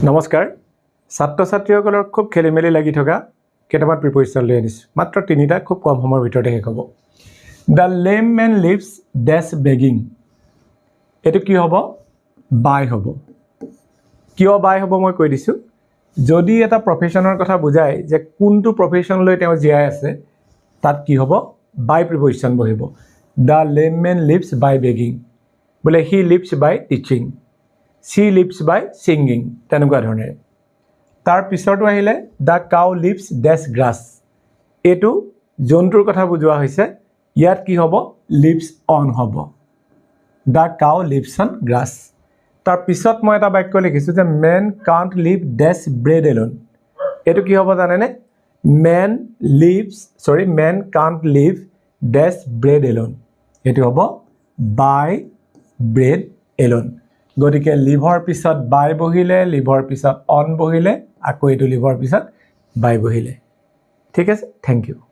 নমস্কাৰ ছাত্ৰ ছাত্ৰীসকলৰ খুব খেলিমেলি লাগি থকা কেইটামান প্ৰিপজিশ্যন লৈ আনিছোঁ মাত্ৰ তিনিটা খুব কম সময়ৰ ভিতৰতে শেষ হ'ব the lame man leaves dash begging এইটো কি হ'ব বাই হ'ব কিয় বাই হ'ব মই কৈ দিছোঁ যদি এটা প্ৰফেশ্যনৰ কথা বুজায় যে কোনটো প্ৰফেশ্যন লৈ তেওঁ জীয়াই আছে তাত কি হ'ব বাই প্ৰিপজিশ্যন বহিব the lame man lives by begging বোলে he lives by teaching she lives by singing তেনেকুৱা ধৰণে তাৰ পিছৰটো আহিলে the cow lives dash grass এটো জন্তুৰ কথা বুজোৱা হৈছে ইয়াত কি হ'ব lives on হ'ব the cow lives on grass তাৰ পিছত মই এটা বাক্য লিখিছো যে man can't live dash bread alone এটো কি হ'ব জানেনে man can't live dash bread alone এটো হ'ব by bread alone গতিকে লিভৰ পিছত বাই বহিলে লিভৰ পিছত অন বহিলে আকৌ এটো লিভৰ পিছত বাই বহিলে ঠিক আছে থ্যাংক ইউ